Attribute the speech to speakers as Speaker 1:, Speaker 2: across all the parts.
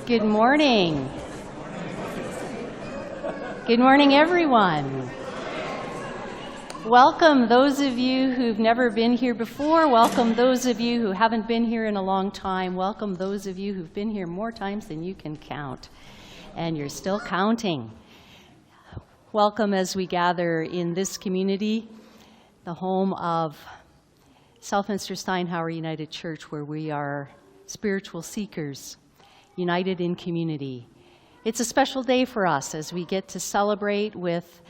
Speaker 1: Good morning. Good morning, everyone. Welcome those of you who've never been here before. Welcome those of you who haven't been here in a long time. Welcome those of you who've been here more times than you can count. And you're still counting. Welcome as we gather in this community, the home of Southminster Steinhauer United Church, where we are spiritual seekers, united in community. It's a special day for us as we get to celebrate with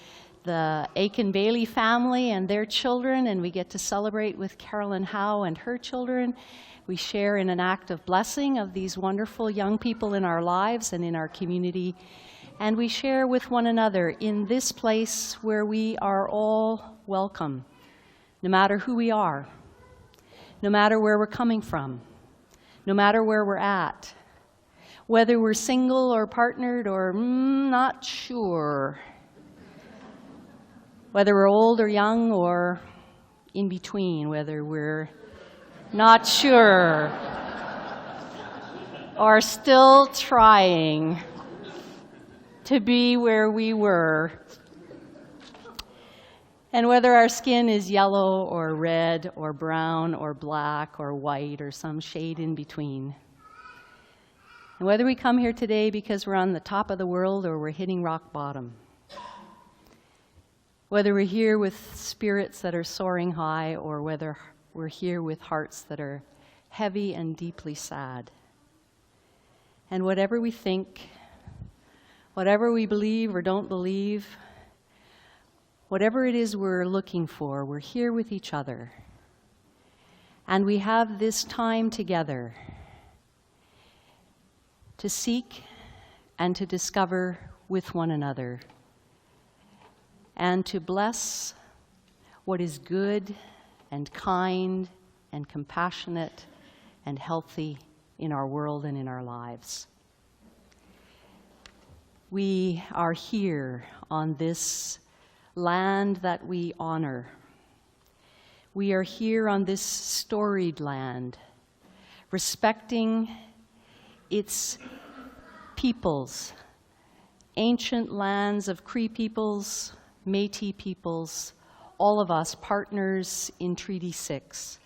Speaker 1: the Aiken Bailey family and their children, and we get to celebrate with Carolyn Howe and her children. We share in an act of blessing of these wonderful young people in our lives and in our community, and we share with one another in this place where we are all welcome, no matter who we are, no matter where we're coming from, no matter where we're at, whether we're single or partnered or not sure, whether we're old or young or in between, whether we're not sure or still trying to be where we were, and whether our skin is yellow or red or brown or black or white or some shade in between. And whether we come here today because we're on the top of the world or we're hitting rock bottom, whether we're here with spirits that are soaring high or whether we're here with hearts that are heavy and deeply sad, and whatever we think, whatever we believe or don't believe, whatever it is we're looking for, we're here with each other. And we have this time together to seek and to discover with one another, and to bless what is good and kind and compassionate and healthy in our world and in our lives. We are here on this land that we honor. We are here on this storied land, respecting its peoples, ancient lands of Cree peoples, Métis peoples, all of us partners in Treaty 6.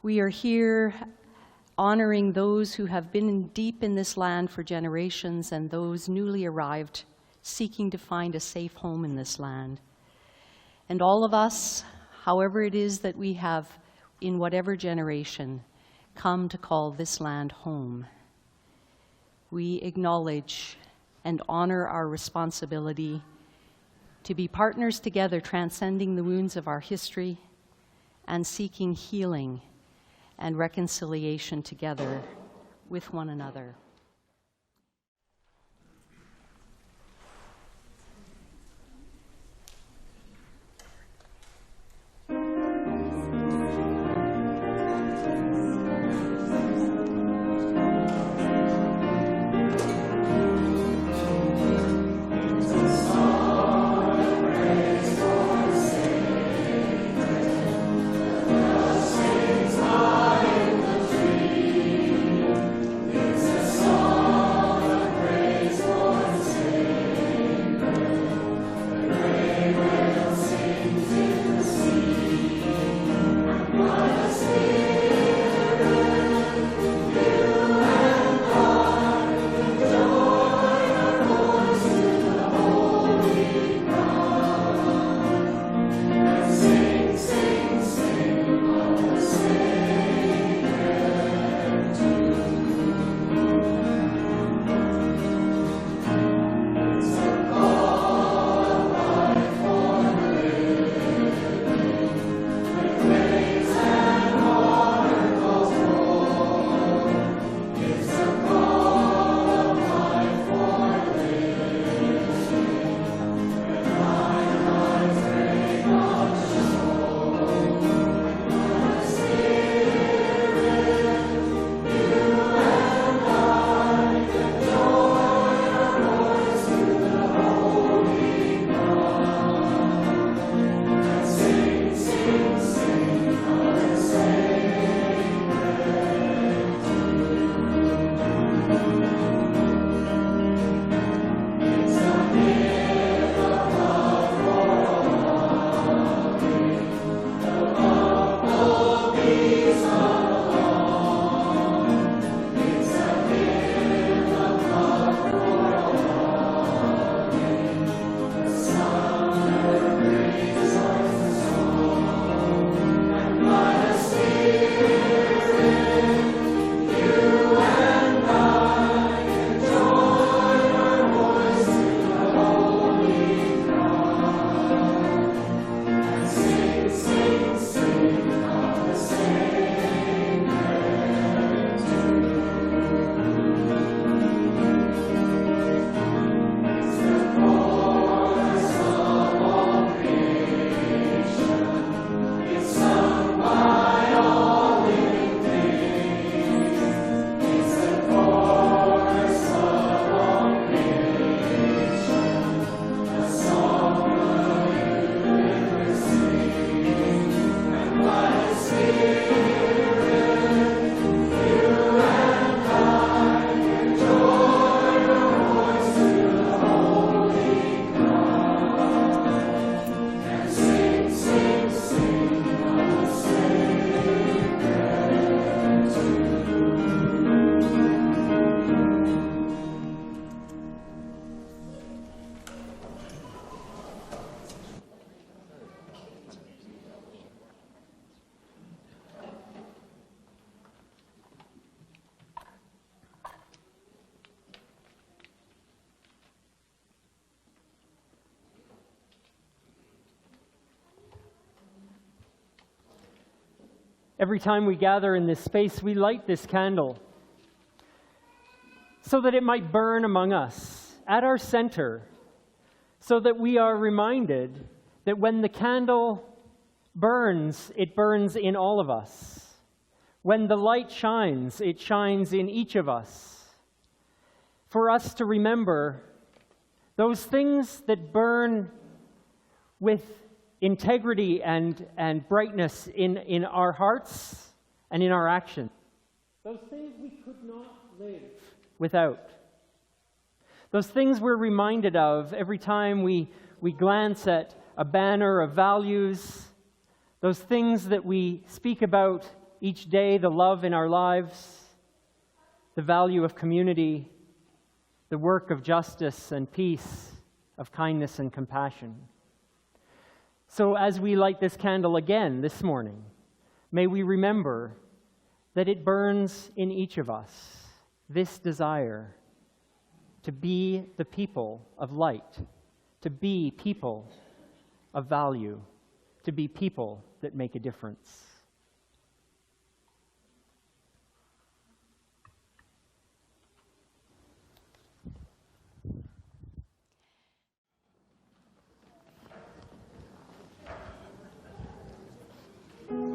Speaker 1: We are here honoring those who have been deep in this land for generations and those newly arrived seeking to find a safe home in this land. And all of us, however it is that we have, in whatever generation, come to call this land home. We acknowledge and honor our responsibility to be partners together, transcending the wounds of our history and seeking healing and reconciliation together with one another.
Speaker 2: Every time we gather in this space, we light this candle so that it might burn among us, at our center, so that we are reminded that when the candle burns, it burns in all of us. When the light shines, it shines in each of us. For us to remember those things that burn with integrity and brightness in our hearts and in our actions. Those things we could not live without. Those things we're reminded of every time we glance at a banner of values. Those things that we speak about each day, the love in our lives, the value of community, the work of justice and peace, of kindness and compassion. So as we light this candle again this morning, may we remember that it burns in each of us, this desire to be the people of light, to be people of value, to be people that make a difference.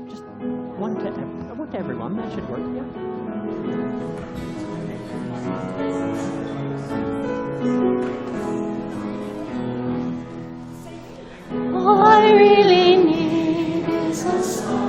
Speaker 2: Just one to everyone, that should work, yeah.
Speaker 1: All I really need is a song.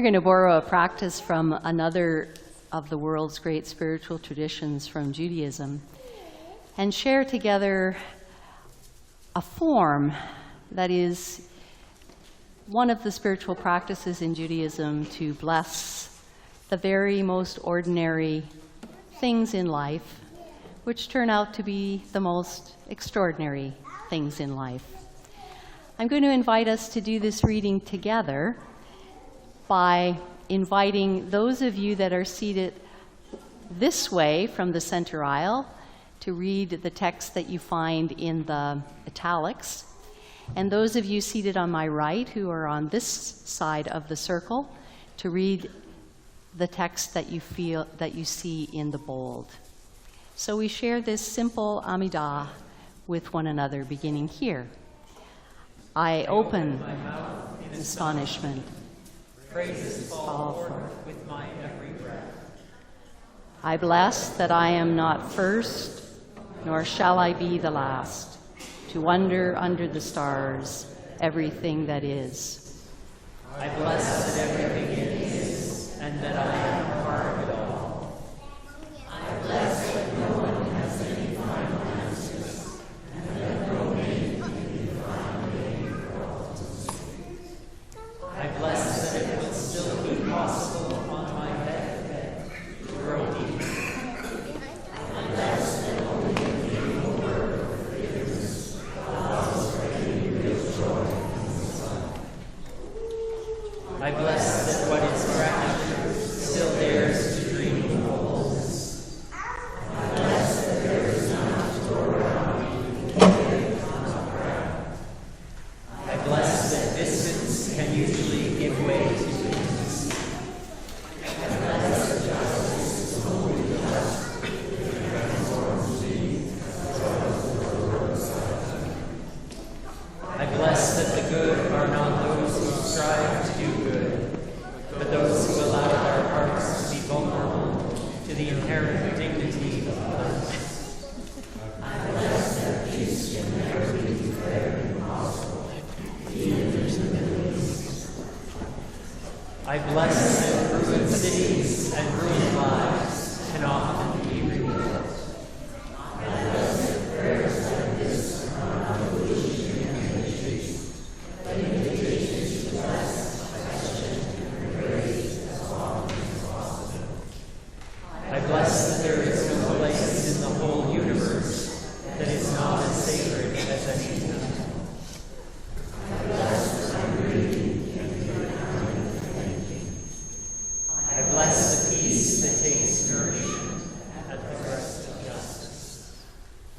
Speaker 1: We're going to borrow a practice from another of the world's great spiritual traditions, from Judaism, and share together a form that is one of the spiritual practices in Judaism to bless the very most ordinary things in life, which turn out to be the most extraordinary things in life. I'm going to invite us to do this reading together by inviting those of you that are seated this way from the center aisle to read the text that you find in the italics, and those of you seated on my right who are on this side of the circle to read the text that you see in the bold. So we share this simple Amidah with one another, beginning here. I open my mouth in astonishment. Praises fall forth with my every breath. I bless that I am not first, nor shall I be the last, to wonder under the stars everything that is. I bless that everything is, and that I am a part of it all. I bless that no one has any final answers, and that no name can be finally encroached. I bless that it will still be possible on my deathbed to grow deep. I bless that only the beautiful work of forgiveness allows for any real joy in this life. I bless that what is fractured still dares to dream of wholeness. I bless that there is not a door around me that is not proud. I bless that distance can usually give way to peace. I bless that justice is only just if it transforms me as well as the world outside. I bless that the good are not those who strive to do good, but those who allow their hearts to be vulnerable to the inherent dignity of others. I bless that peace can never be declared impossible, even in the Middle East. I bless that ruined cities and ruined lives can often be rebuilt. I bless that prayers like this are not illusion and retreat, but invitations to bless, question, and praise as often as possible. I bless that there is no place in the whole universe that is not as sacred as any time. I bless that I'm breathing and good and thinking. I bless the peace that takes nourishment at the breast of justice.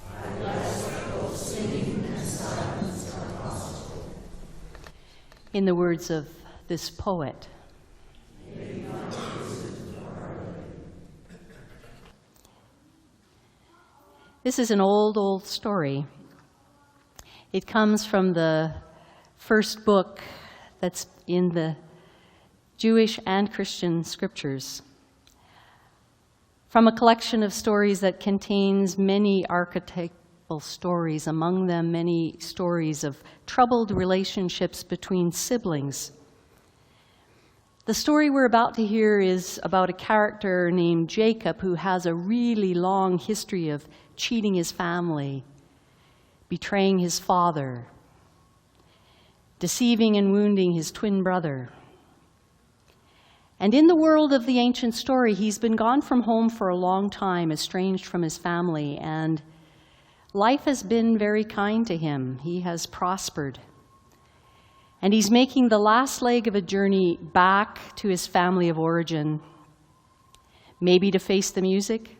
Speaker 1: I bless that both singing and silence are possible. In the words of this poet, this is an old story. It comes from the first book that's in the Jewish and Christian scriptures, from a collection of stories that contains many archetypal stories, among them many stories of troubled relationships between siblings. The story we're about to hear is about a character named Jacob who has a really long history of cheating his family, betraying his father, deceiving and wounding his twin brother. And in the world of the ancient story, he's been gone from home for a long time, estranged from his family, and life has been very kind to him. He has prospered. And he's making the last leg of a journey back to his family of origin, maybe to face the music,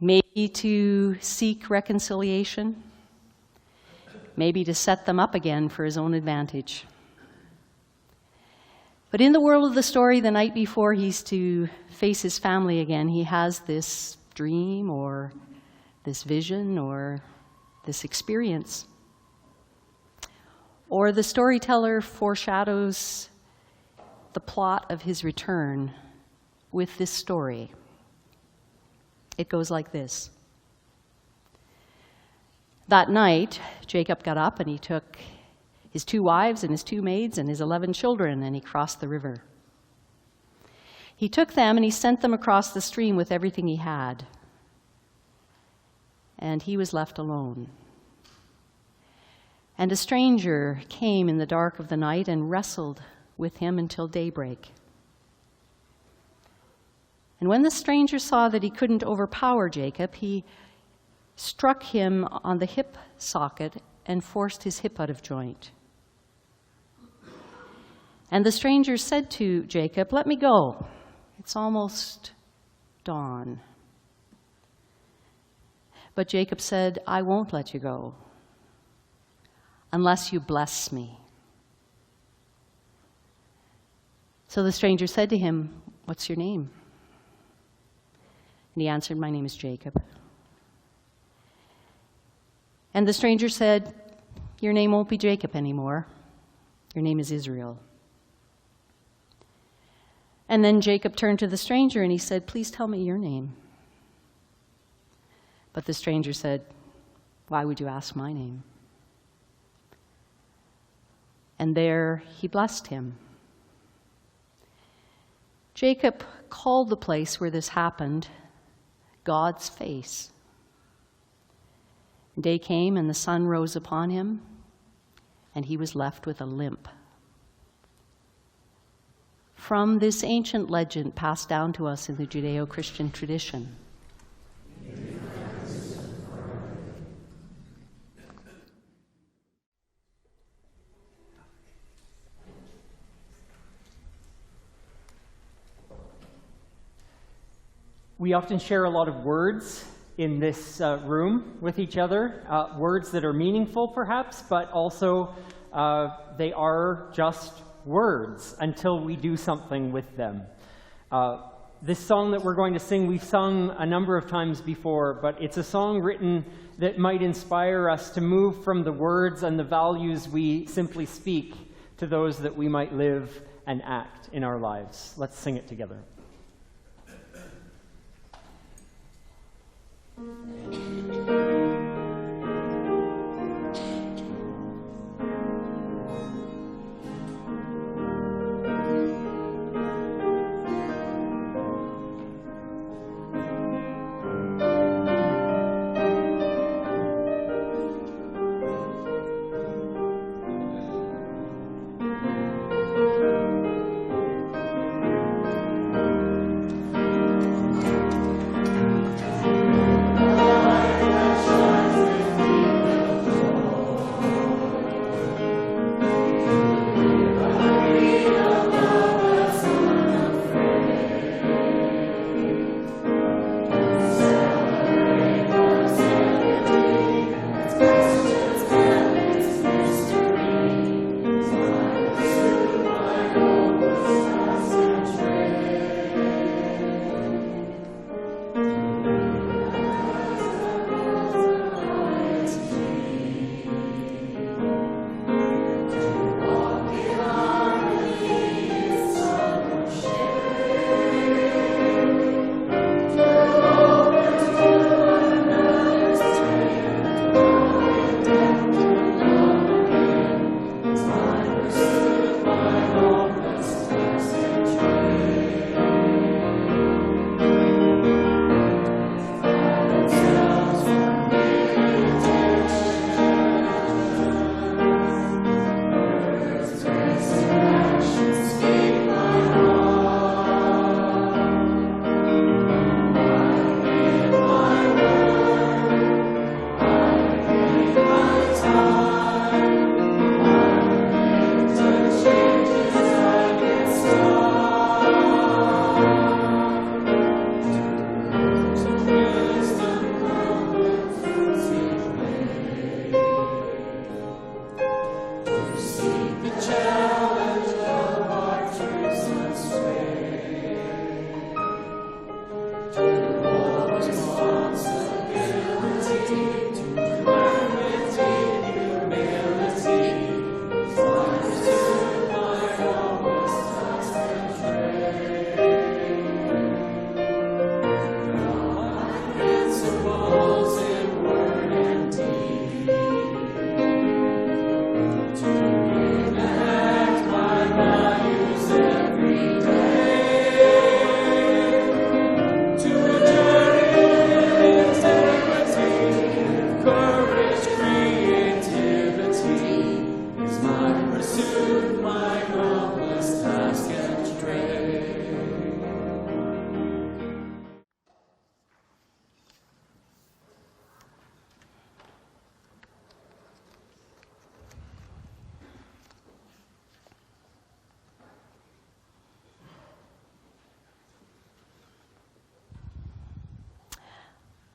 Speaker 1: maybe to seek reconciliation, maybe to set them up again for his own advantage. But in the world of the story, the night before he's to face his family again, he has this dream or this vision or this experience. Or the storyteller foreshadows the plot of his return with this story. It goes like this. That night, Jacob got up and he took his 2 wives and his 2 maids and his 11 children, and he crossed the river. He took them and he sent them across the stream with everything he had. And he was left alone. And a stranger came in the dark of the night and wrestled with him until daybreak. And when the stranger saw that he couldn't overpower Jacob, he struck him on the hip socket and forced his hip out of joint. And the stranger said to Jacob, "Let me go. It's almost dawn." But Jacob said, "I won't let you go unless you bless me." So the stranger said to him, "What's your name?" And he answered, "My name is Jacob." And the stranger said, "Your name won't be Jacob anymore. Your name is Israel." And then Jacob turned to the stranger and he said, "Please tell me your name." But the stranger said, "Why would you ask my name?" And there he blessed him. Jacob called the place where this happened God's face. Day came and the sun rose upon him, and he was left with a limp. From this ancient legend passed down to us in the Judeo-Christian tradition.
Speaker 2: We often share a lot of words in this room with each other, words that are meaningful perhaps, but also they are just words until we do something with them. This song that we're going to sing, we've sung a number of times before, but it's a song written that might inspire us to move from the words and the values we simply speak to those that we might live and act in our lives. Let's sing it together.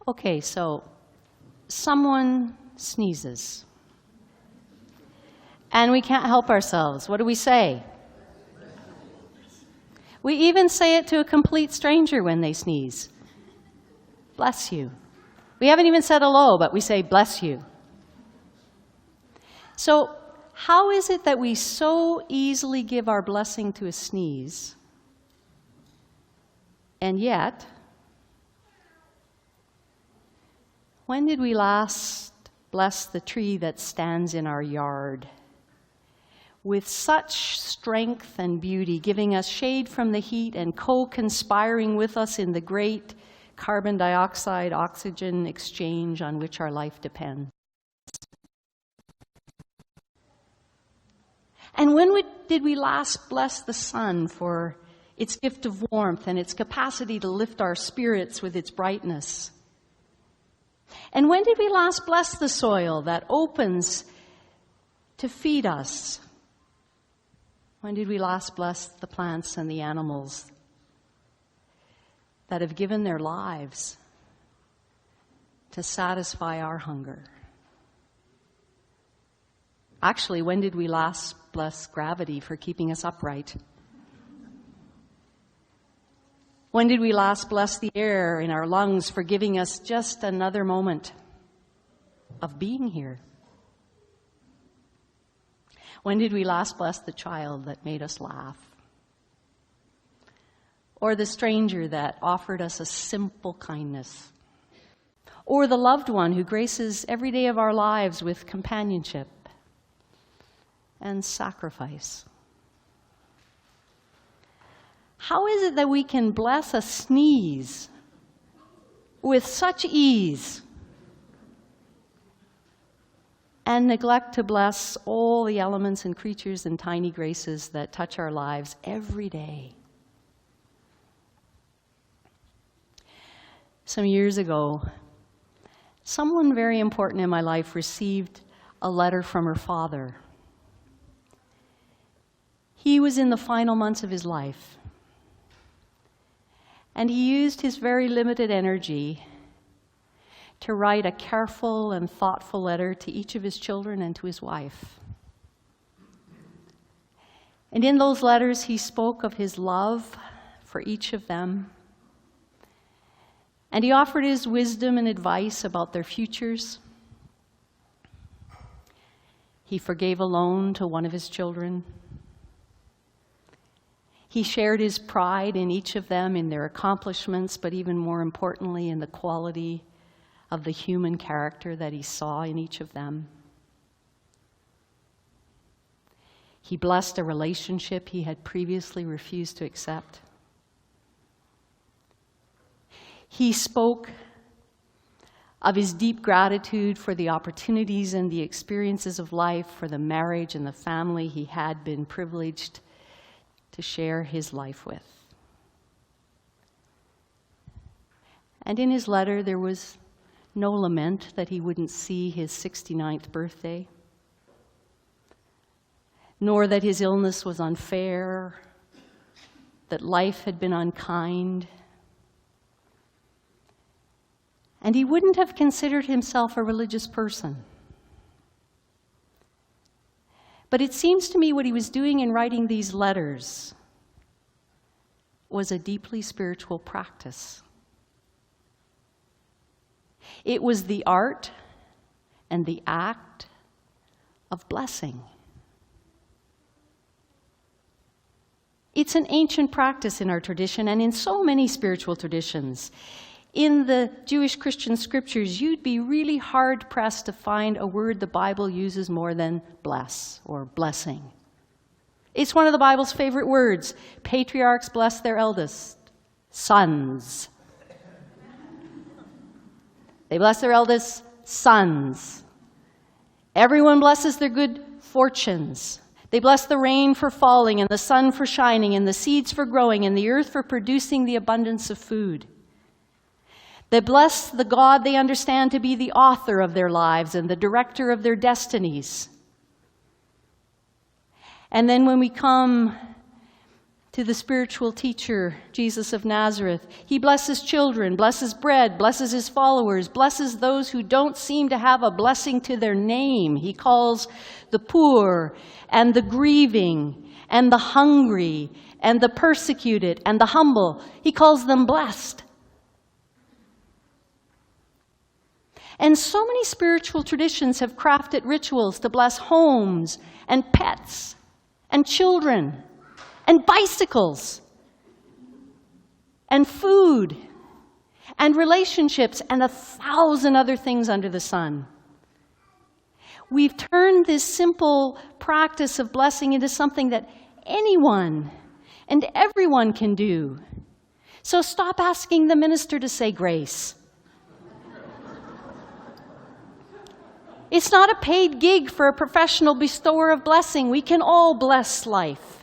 Speaker 1: Okay, so someone sneezes. And we can't help ourselves. What do we say? We even say it to a complete stranger when they sneeze. Bless you. We haven't even said hello, but we say, bless you. So, how is it that we so easily give our blessing to a sneeze, and yet, when did we last bless the tree that stands in our yard with such strength and beauty, giving us shade from the heat and co-conspiring with us in the great carbon dioxide-oxygen exchange on which our life depends? And when did we last bless the sun for its gift of warmth and its capacity to lift our spirits with its brightness? And when did we last bless the soil that opens to feed us? When did we last bless the plants and the animals that have given their lives to satisfy our hunger? Actually, when did we last bless gravity for keeping us upright? When did we last bless the air in our lungs for giving us just another moment of being here? When did we last bless the child that made us laugh? Or the stranger that offered us a simple kindness? Or the loved one who graces every day of our lives with companionship and sacrifice? How is it that we can bless a sneeze with such ease and neglect to bless all the elements and creatures and tiny graces that touch our lives every day? Some years ago, someone very important in my life received a letter from her father. He was in the final months of his life, and he used his very limited energy to write a careful and thoughtful letter to each of his children and to his wife. And in those letters, he spoke of his love for each of them, and he offered his wisdom and advice about their futures. He forgave a loan to one of his children. He shared his pride in each of them, in their accomplishments, but even more importantly, in the quality of the human character that he saw in each of them. He blessed a relationship he had previously refused to accept. He spoke of his deep gratitude for the opportunities and the experiences of life, for the marriage and the family he had been privileged to share his life with. And in his letter, there was no lament that he wouldn't see his 69th birthday, nor that his illness was unfair, that life had been unkind. And he wouldn't have considered himself a religious person. But it seems to me what he was doing in writing these letters was a deeply spiritual practice. It was the art and the act of blessing. It's an ancient practice in our tradition and in so many spiritual traditions. In the Jewish Christian scriptures, you'd be really hard-pressed to find a word the Bible uses more than bless or blessing. It's one of the Bible's favorite words. Patriarchs bless their eldest sons. They bless their eldest sons. Everyone blesses their good fortunes. They bless the rain for falling and the sun for shining and the seeds for growing and the earth for producing the abundance of food. They bless the God they understand to be the author of their lives and the director of their destinies. And then when we come to the spiritual teacher, Jesus of Nazareth. He blesses children, blesses bread, blesses his followers, blesses those who don't seem to have a blessing to their name. He calls the poor and the grieving and the hungry and the persecuted and the humble. He calls them blessed. And so many spiritual traditions have crafted rituals to bless homes and pets and children and bicycles, and food, and relationships, and 1,000 other things under the sun. We've turned this simple practice of blessing into something that anyone and everyone can do. So stop asking the minister to say grace. It's not a paid gig for a professional bestower of blessing. We can all bless life.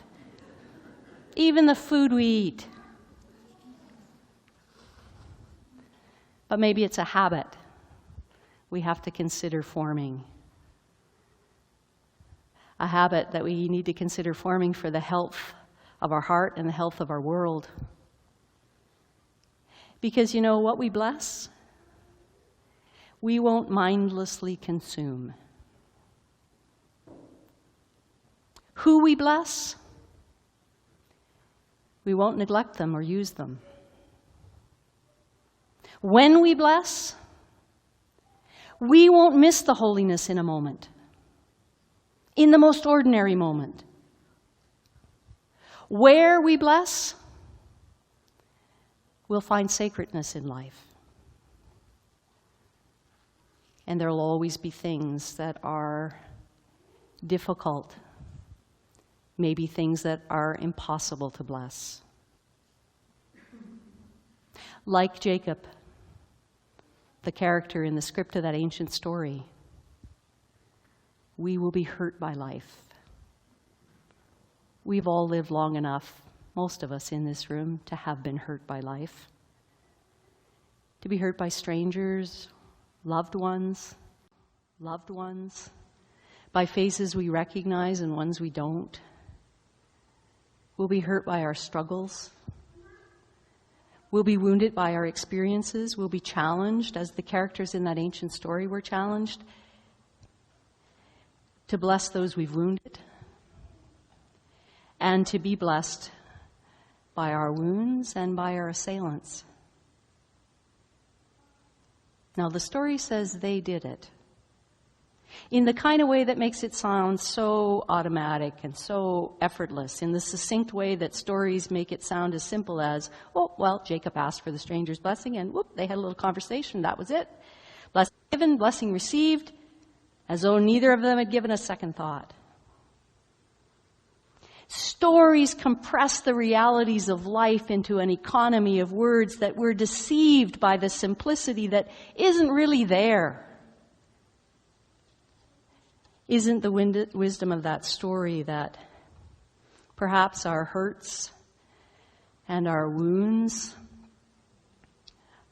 Speaker 1: Even the food we eat. But maybe it's a habit we have to consider forming. A habit that we need to consider forming for the health of our heart and the health of our world. Because you know what we bless? We won't mindlessly consume. Who we bless? We won't neglect them or use them. When we bless, we won't miss the holiness in a moment, in the most ordinary moment. Where we bless, we'll find sacredness in life. And there will always be things that are difficult, maybe things that are impossible to bless. Like Jacob, the character in the script of that ancient story, we will be hurt by life. We've all lived long enough, most of us in this room, to have been hurt by life. To be hurt by strangers, loved ones, by faces we recognize and ones we don't. We'll be hurt by our struggles. We'll be wounded by our experiences. We'll be challenged, as the characters in that ancient story were challenged, to bless those we've wounded and to be blessed by our wounds and by our assailants. Now, the story says they did it in the kind of way that makes it sound so automatic and so effortless, in the succinct way that stories make it sound as simple as, oh, well, Jacob asked for the stranger's blessing, and whoop, they had a little conversation, that was it. Blessing given, blessing received, as though neither of them had given a second thought. Stories compress the realities of life into an economy of words that we're deceived by the simplicity that isn't really there. Isn't the wisdom of that story that perhaps our hurts and our wounds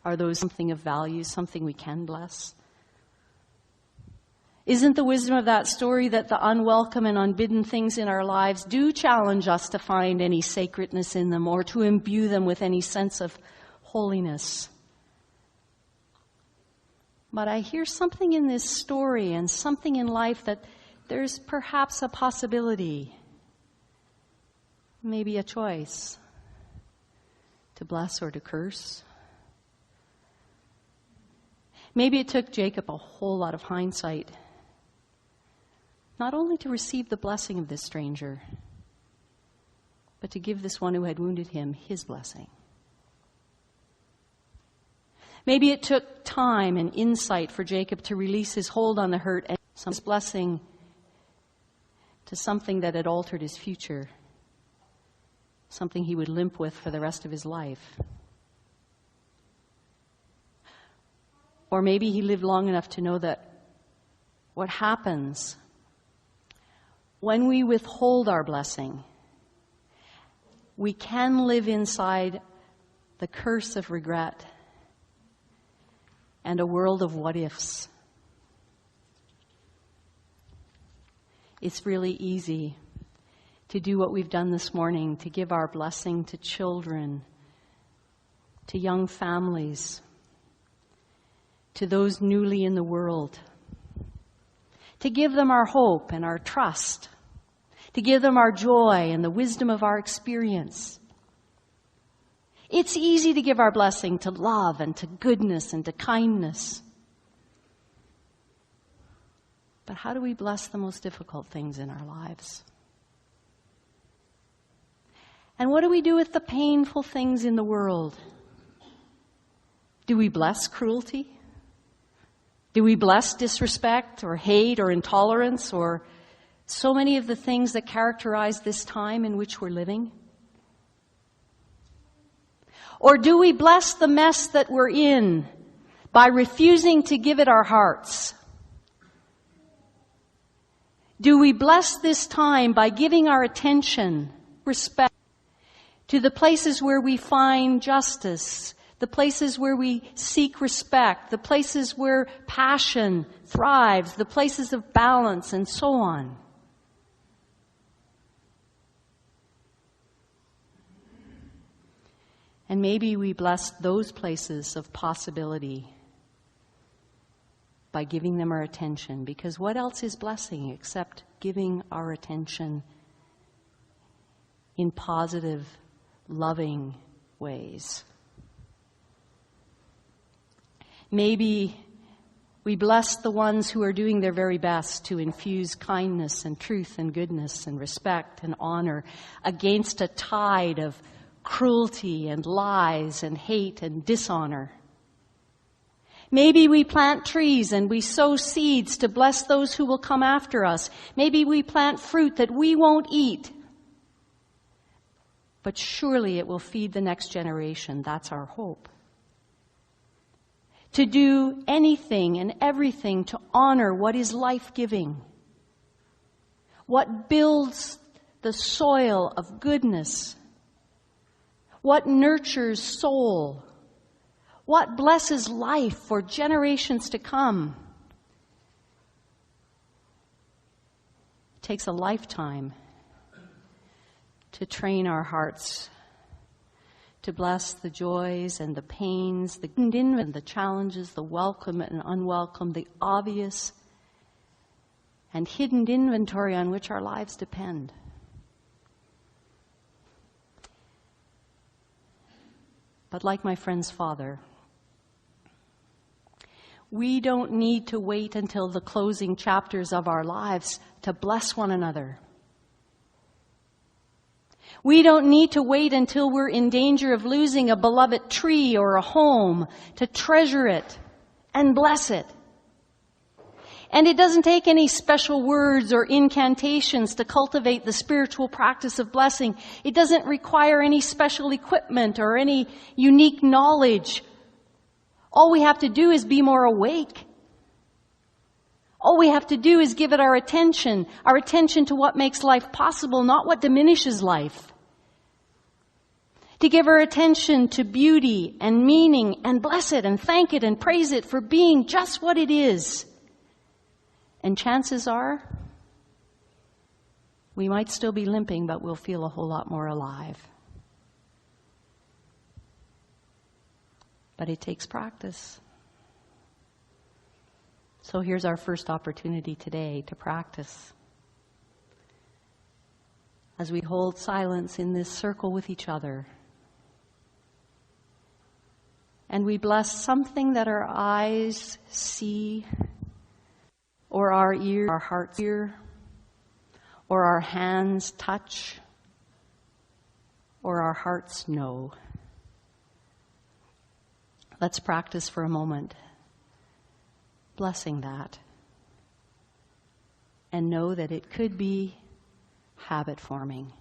Speaker 1: are those something of value, something we can bless? Isn't the wisdom of that story that the unwelcome and unbidden things in our lives do challenge us to find any sacredness in them or to imbue them with any sense of holiness? But I hear something in this story and something in life that there's perhaps a possibility, maybe a choice, to bless or to curse. Maybe it took Jacob a whole lot of hindsight, not only to receive the blessing of this stranger, but to give this one who had wounded him his blessing. Maybe it took time and insight for Jacob to release his hold on the hurt and his blessing to something that had altered his future, something he would limp with for the rest of his life. Or maybe he lived long enough to know that what happens when we withhold our blessing, we can live inside the curse of regret and a world of what-ifs. It's really easy to do what we've done this morning, to give our blessing to children, to young families, to those newly in the world, to give them our hope and our trust, to give them our joy and the wisdom of our experience. It's easy to give our blessing to love and to goodness and to kindness. But how do we bless the most difficult things in our lives? And what do we do with the painful things in the world? Do we bless cruelty? Do we bless disrespect or hate or intolerance or so many of the things that characterize this time in which we're living? Or do we bless the mess that we're in by refusing to give it our hearts? Do we bless this time by giving our attention, respect, to the places where we find justice, the places where we seek respect, the places where passion thrives, the places of balance, and so on? And maybe we bless those places of possibility by giving them our attention, because what else is blessing except giving our attention in positive, loving ways? Maybe we bless the ones who are doing their very best to infuse kindness and truth and goodness and respect and honor against a tide of cruelty and lies and hate and dishonor. Maybe we plant trees and we sow seeds to bless those who will come after us. Maybe we plant fruit that we won't eat, but surely it will feed the next generation. That's our hope. To do anything and everything to honor what is life-giving, what builds the soil of goodness, what nurtures soul, what blesses life for generations to come. It takes a lifetime to train our hearts to bless the joys and the pains, the challenges, the welcome and unwelcome, the obvious and hidden inventory on which our lives depend. But like my friend's father, we don't need to wait until the closing chapters of our lives to bless one another. We don't need to wait until we're in danger of losing a beloved tree or a home to treasure it and bless it. And it doesn't take any special words or incantations to cultivate the spiritual practice of blessing. It doesn't require any special equipment or any unique knowledge. All we have to do is be more awake. All we have to do is give it our attention to what makes life possible, not what diminishes life. To give our attention to beauty and meaning and bless it and thank it and praise it for being just what it is. And chances are, we might still be limping, but we'll feel a whole lot more alive. But it takes practice. So here's our first opportunity today to practice. As we hold silence in this circle with each other, and we bless something that our eyes see, or our ear, our hearts hear, or our hands touch, or our hearts know. Let's practice for a moment, blessing that, and know that it could be habit forming.